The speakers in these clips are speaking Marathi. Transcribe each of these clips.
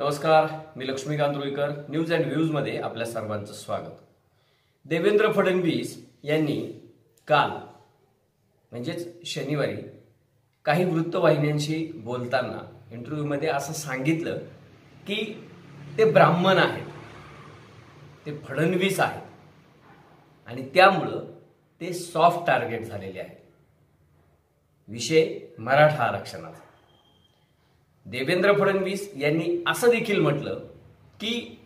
नमस्कार, मी Laxmikant Ruikar. News and views मध्ये आपल्या सर्वांचं स्वागत. देवेंद्र फडणवीस यांनी काल म्हणजेच शनिवारी काही वृत्तवाहिन्यांशी बोलताना इंटरव्ह्यूमध्ये असं सांगितलं की ते ब्राह्मण आहेत, ते फडणवीस आहेत आणि त्यामुळं ते सॉफ्ट टार्गेट झालेले आहेत. विषय मराठा आरक्षणाचा. देवेंद्र फडणवीस यांनी असं देखील म्हटलं की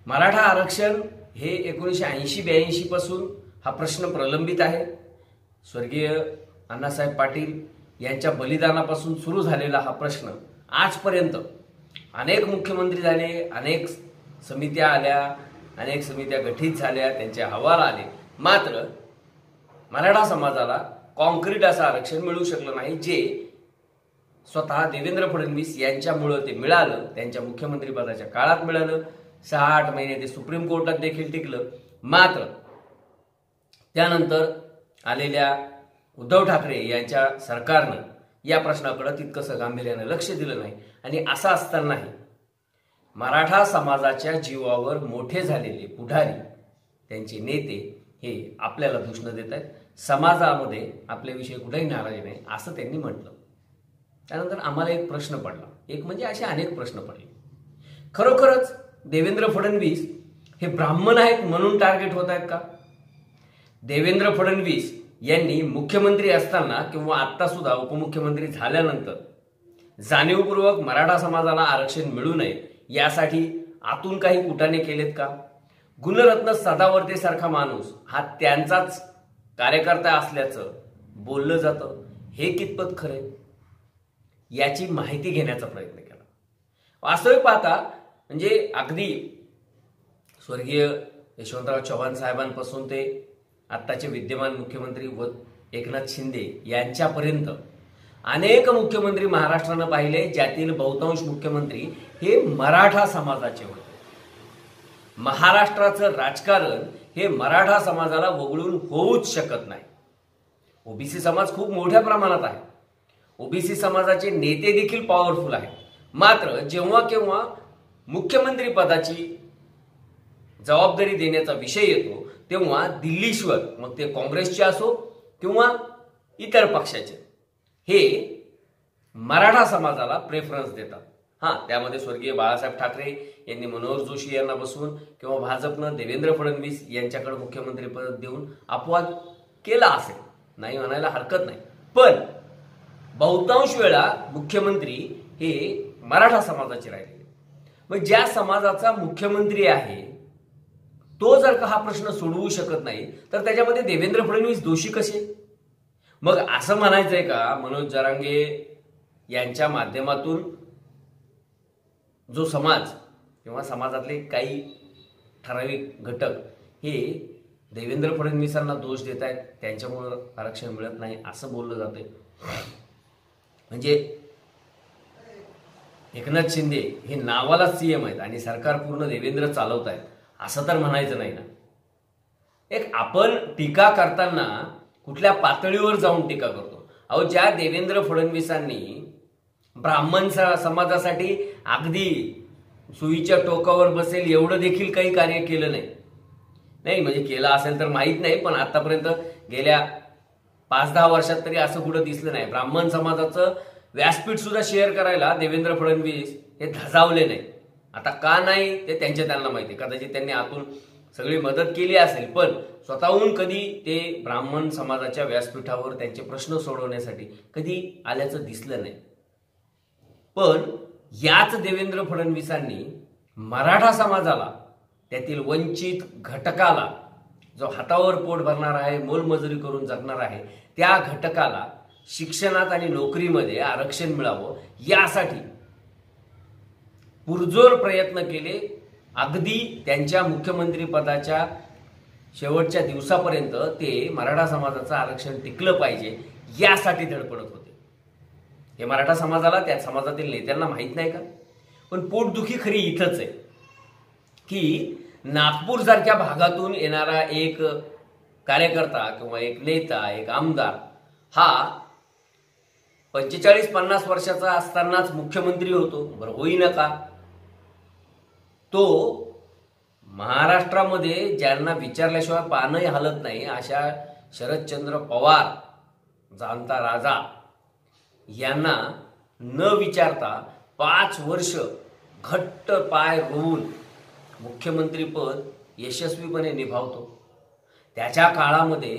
मराठा आरक्षण हे 1980-82 पासून हा प्रश्न प्रलंबित आहे. स्वर्गीय अण्णासाहेब पाटील यांच्या बलिदानापासून सुरू झालेला हा प्रश्न आजपर्यंत अनेक मुख्यमंत्री झाले, अनेक समित्या आल्या, अनेक समित्या गठीत झाल्या, त्यांचे अहवाल आले, मात्र मराठा समाजाला कॉन्क्रीट असं आरक्षण मिळू शकलं नाही, जे स्वतः देवेंद्र फडणवीस यांच्यामुळे ते मिळालं. त्यांच्या मुख्यमंत्री पदाच्या काळात मिळालं. 6-8 महिने ते सुप्रीम कोर्टात देखील टिकलं. मात्र त्यानंतर आलेल्या उद्धव ठाकरे यांच्या सरकारनं या प्रश्नाकडे तितकंसं गांभीर्यानं लक्ष दिलं नाही. आणि असं असतानाही मराठा समाजाच्या जीवावर मोठे झालेले पुढारी, त्यांचे नेते हे आपल्याला दूषणं देत आहेत. समाजामध्ये आपल्याविषयी कुठेही नाराजी नाही असं त्यांनी म्हटलं. त्यानंतर आम्हाला एक प्रश्न पडला, एक म्हणजे असे अनेक प्रश्न पडले. खरोखरच देवेंद्र फडणवीस हे ब्राह्मण आहेत म्हणून टार्गेट होत आहेत का? देवेंद्र फडणवीस यांनी मुख्यमंत्री असताना किंवा आत्ता सुद्धा उपमुख्यमंत्री झाल्यानंतर जाणीवपूर्वक मराठा समाजाला आरक्षण मिळू नये यासाठी आतून काही कुटाणे केलेत का? गुणरत्न सदावर्ते सारखा माणूस हा त्यांचाच कार्यकर्ता असल्याचं बोललं जातं. हे कितपत खरे याची माहिती घेण्याचा प्रयत्न केला. वास्तविक पाहता म्हणजे अगदी स्वर्गीय यशवंतराव चव्हाण साहेबांपासून ते आत्ताचे विद्यमान मुख्यमंत्री एकनाथ शिंदे यांच्यापर्यंत अनेक मुख्यमंत्री महाराष्ट्रानं पाहिले, ज्यातील बहुतांश मुख्यमंत्री हे मराठा समाजाचे होते. महाराष्ट्राचं राजकारण हे मराठा समाजाला वगळून होऊच शकत नाही. ओबीसी समाज खूप मोठ्या प्रमाणात आहे. ओबीसी समाजाचे नेते देखील पॉवरफुल आहेत. मात्र जेव्हा केव्हा मुख्यमंत्री पदाची जबाबदारी देण्याचा विषय येतो तेव्हा दिल्लीश्वर, मग ते काँग्रेसचे असो किंवा इतर पक्षाचे, हे मराठा समाजाला प्रेफरन्स देतात. त्यामध्ये स्वर्गीय बाळासाहेब ठाकरे यांनी मनोहर जोशी यांना बसवून किंवा भाजपनं देवेंद्र फडणवीस यांच्याकडे मुख्यमंत्री पद देऊन अपवाद केला असेल, नाही म्हणायला हरकत नाही. पण बहुतांश वेळा मुख्यमंत्री हे मराठा समाजाचे राहिले. मग ज्या समाजाचा मुख्यमंत्री आहे तो जर का हा प्रश्न सोडवू शकत नाही तर त्याच्यामध्ये देवेंद्र फडणवीस दोषी कसे? मग असं म्हणायचंय का मनोज जरांगे यांच्या माध्यमातून जो समाज किंवा समाजातले काही ठराविक घटक हे देवेंद्र फडणवीसांना दोष देत आहेत, त्यांच्यामुळं आरक्षण मिळत नाही असं बोललं जातंय? म्हणजे एकनाथ शिंदे हे नावाला सीएम आहेत आणि सरकार पूर्ण देवेंद्र चालवत आहेत असं तर म्हणायचं नाही ना. एक आपण टीका करताना कुठल्या पातळीवर जाऊन टीका करतो? अहो, ज्या देवेंद्र फडणवीसांनी ब्राह्मण समाजासाठी अगदी सुईच्या टोकावर बसेल एवढं देखील काही कार्य केलं नाही म्हणजे केलं असेल तर माहीत नाही, पण आतापर्यंत गेल्या 5-10 वर्षात तरी असं कुठं दिसलं नाही. ब्राह्मण समाजाचं व्यासपीठ सुद्धा शेअर करायला देवेंद्र फडणवीस हे धजावले नाही. आता का नाही ते त्यांना माहिती. कदाचित त्यांनी आतून सगळी मदत केली असेल, पण स्वतःहून कधी ते ब्राह्मण समाजाच्या व्यासपीठावर त्यांचे प्रश्न सोडवण्यासाठी कधी आल्याचं दिसलं नाही. पण याच देवेंद्र फडणवीसांनी मराठा समाजाला, त्यातील वंचित घटकाला, जो हातावर पोट भरणार आहे, मोलमजुरी करून जगणार आहे, त्या घटकाला शिक्षणात आणि नोकरीमध्ये आरक्षण मिळावं यासाठी पुरजोर प्रयत्न केले. अगदी त्यांच्या मुख्यमंत्री पदाच्या शेवटच्या दिवसापर्यंत ते मराठा समाजाचं आरक्षण टिकलं पाहिजे यासाठी धडपडत होते. हे मराठा समाजाला, त्या समाजातील नेत्यांना माहीत नाही का? पण पोटदुखी खरी इथंच आहे की नागपूर सारख्या भागातून येणारा एक कार्यकर्ता किंवा एक नेता, एक आमदार हा 45-50 वर्षाचा असतानाच मुख्यमंत्री होतो. बरं, होईना का? तो महाराष्ट्रामध्ये ज्यांना विचारल्याशिवाय पानही हलत नाही अशा शरदचंद्र पवार जाणता राजा यांना न विचारता 5 वर्ष घट्ट पाय रोवून मुख्यमंत्रीपद यशस्वीपणे निभावतो. त्याच्या काळामध्ये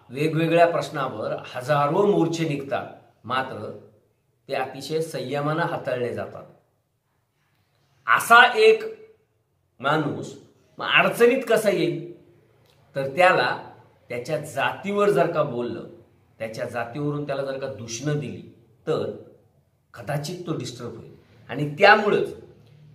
वेगवेगळ्या प्रश्नावर हजारो मोर्चे निघतात, मात्र ते अतिशय संयमानं हाताळले जातात. असा एक माणूस मग अडचणीत कसा येईल? तर त्याला त्याच्या जातीवर जर का बोललं, त्याच्या जातीवरून त्याला जर का दूषणं दिली तर कदाचित तो डिस्टर्ब होईल. आणि त्यामुळंच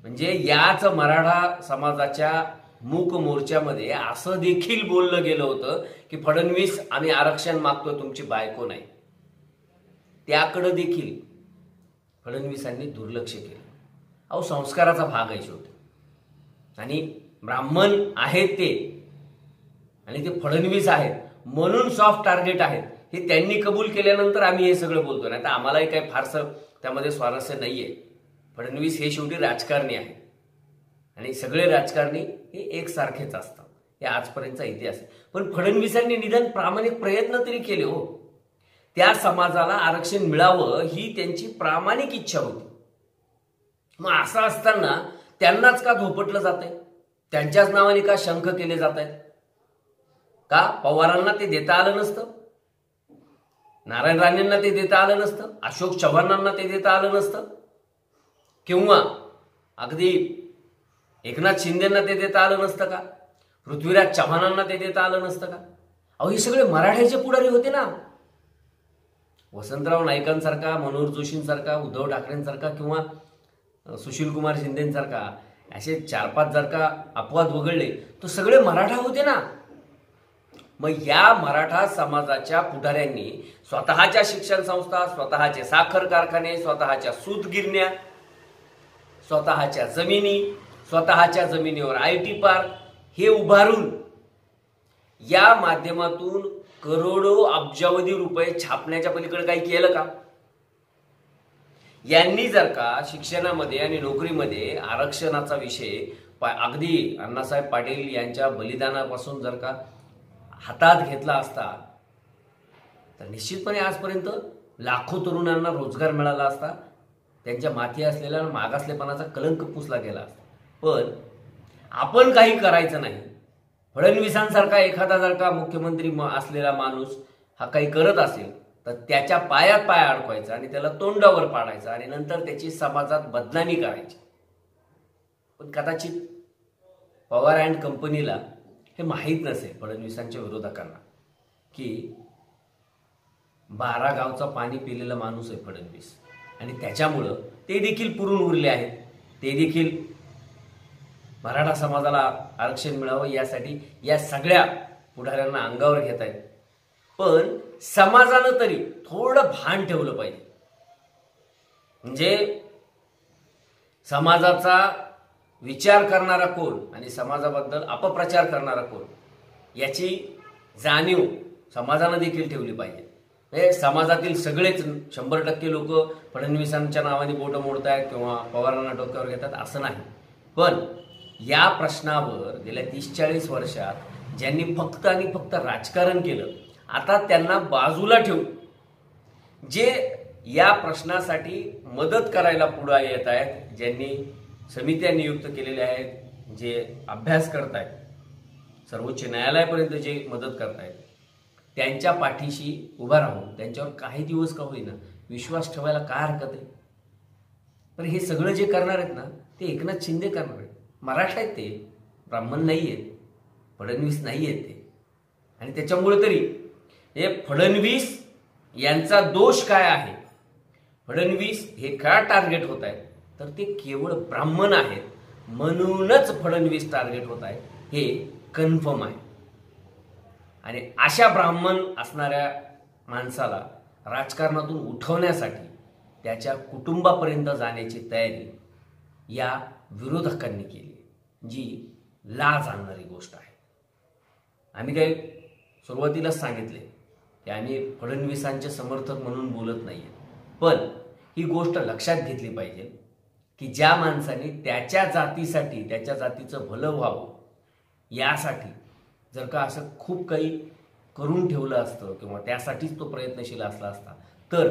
म्हणजे याच मराठा समाजाच्या मूक मोर्चामध्ये असं देखील बोललं गेलं होतं की फडणवीस आम्ही आरक्षण मागतोय, तुमची बायको नाही. त्याकडे देखील फडणवीसांनी दुर्लक्ष केलं. अहो, संस्काराचा भाग आहे शेवटी. आणि ब्राह्मण आहेत ते, आणि ते फडणवीस आहेत म्हणून सॉफ्ट टार्गेट आहेत हे त्यांनी कबूल केल्यानंतर आम्ही हे सगळं बोलतो. नाही तर आम्हालाही काही फारसं त्यामध्ये स्वारस्य नाहीये. फडणवीस हे शेवटी राजकारणी आहे आणि सगळे राजकारणी हे एकसारखेच असतात, हे आजपर्यंतचा इतिहास आहे. पण फडणवीसांनी निदान प्रामाणिक प्रयत्न तरी केले हो. त्या समाजाला आरक्षण मिळावं ही त्यांची प्रामाणिक इच्छा होती. मग असं असताना त्यांनाच का झोपटलं जातंय? त्यांच्याच नावाने का शंख केले जात आहेत? का पवारांना ते देता आलं नसतं? नारायण राणेंना ते देता आलं नसतं? अशोक चव्हाणांना ते देता आलं नसतं? किंवा अगदी एकनाथ शिंदेंना ते देता आलं नसतं का? पृथ्वीराज चव्हाणांना ते देता आलं नसतं का? अहो, हे सगळे मराठ्याचे पुढारी होते ना. वसंतराव नाईकांसारखा, मनोहर जोशींसारखा, उद्धव ठाकरेंसारखा किंवा सुशीलकुमार शिंदेंसारखा असे 4-5 जर का अपवाद वगळले तर सगळे मराठा होते ना. मग या मराठा समाजाच्या पुढाऱ्यांनी स्वतःच्या शिक्षण संस्था, स्वतःचे साखर कारखाने, स्वतःच्या सूत गिरण्या, स्वतःच्या जमिनी, स्वतःच्या जमिनीवर IT पार्क हे उभारून या माध्यमातून करोडो अब्जावधी रुपये छापण्याच्या पलीकडे काही केलं का? यांनी जर का शिक्षणामध्ये आणि नोकरीमध्ये आरक्षणाचा विषय अगदी अण्णासाहेब पाटील यांच्या बलिदानापासून जर का हातात घेतला असता तर निश्चितपणे आजपर्यंत लाखो तरुणांना रोजगार मिळाला असता, त्यांच्या माथी असलेल्या मागासलेपणाचा कलंक पुसला गेला असता. पण आपण काही करायचं नाही. फडणवीसांसारखा एखादा जर का मुख्यमंत्री असलेला माणूस हा काही करत असेल तर त्याच्या पायात पाय अडकवायचा आणि त्याला तोंडावर पाडायचं आणि नंतर त्याची समाजात बदनामी करायची. पण कदाचित पवार अँड कंपनीला हे माहीत नसेल, फडणवीसांच्या विरोधकांना, की 12 गावचा पाणी पिलेला माणूस आहे फडणवीस. आणि त्याच्यामुळं ते देखील पुरून उरले आहेत. ते देखील मराठा समाजाला आरक्षण मिळावं यासाठी या सगळ्या पुढाऱ्यांना अंगावर घेत आहेत. पण समाजानं तरी थोडं भान ठेवलं पाहिजे. म्हणजे समाजाचा विचार करणारा कोण आणि समाजाबद्दल अपप्रचार करणारा कोण याची जाणीव समाजानं देखील ठेवली पाहिजे. समाजातील सगळेच 100% लोक फडणवीसांच्या नावाने बोटं मोडतायत किंवा पवारांना डोक्यावर घेतात असं नाही. पण या प्रश्नावर गेल्या 30-40 वर्षात ज्यांनी फक्त आणि फक्त राजकारण केलं, आता त्यांना बाजूला ठेवून जे या प्रश्नासाठी मदत करायला पुढे येत आहेत, ज्यांनी समित्या नियुक्त केलेल्या आहेत, जे अभ्यास करतायत, सर्वोच्च न्यायालयापर्यंत जे मदत करतायत, त्यांच्या पाठीशी उभा राहून त्यांच्यावर काही दिवस का होईना विश्वास ठेवायला काय हरकत आहे? पण हे सगळं जे करणार आहेत ना ते एकनाथ शिंदे करणार आहेत. मराठा आहेत ते, ब्राह्मण नाही आहेत, फडणवीस नाही आहेत ते. आणि त्याच्यामुळे तरी हे फडणवीस यांचा दोष काय आहे? फडणवीस हे का टार्गेट होत आहेत? तर ते केवळ ब्राह्मण आहेत म्हणूनच फडणवीस टार्गेट होत आहे हे कन्फर्म आहे. आणि अशा ब्राह्मण असणाऱ्या माणसाला राजकारणातून उठवण्यासाठी त्याच्या कुटुंबापर्यंत जाण्याची तयारी या विरोधकांनी केली, जी लाज आणणारी गोष्ट आहे. आम्ही काही सुरुवातीलाच सांगितले की आम्ही फडणवीसांचे समर्थक म्हणून बोलत नाहीये, पण ही गोष्ट लक्षात घेतली पाहिजे की ज्या माणसाने त्याच्या जातीसाठी, त्याच्या जातीचं भलं व्हावं यासाठी जर का असं खूप काही करून ठेवलं असतं किंवा त्यासाठीच तो प्रयत्नशील असला असता तर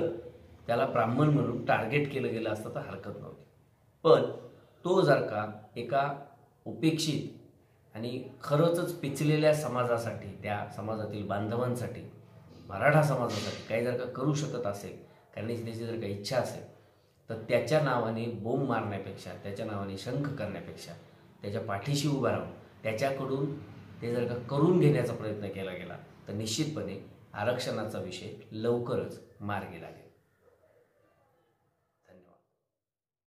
त्याला ब्राह्मण म्हणून टार्गेट केलं गेलं असतं तर हरकत नव्हती. पण तो जर का एका उपेक्षित आणि खरंच पिचलेल्या समाजासाठी, त्या समाजातील बांधवांसाठी, मराठा समाजासाठी काही जर का करू शकत असेल, करण्याची त्याची जर काही इच्छा असेल तर त्याच्या नावाने बोंब मारण्यापेक्षा, त्याच्या नावाने शंख करण्यापेक्षा त्याच्या पाठीशी उभा राहून त्याच्याकडून ते जर का करून घेण्याचा प्रयत्न केला गेला तर निश्चितपणे आरक्षणाचा विषय लवकरच मार्गी लागेल.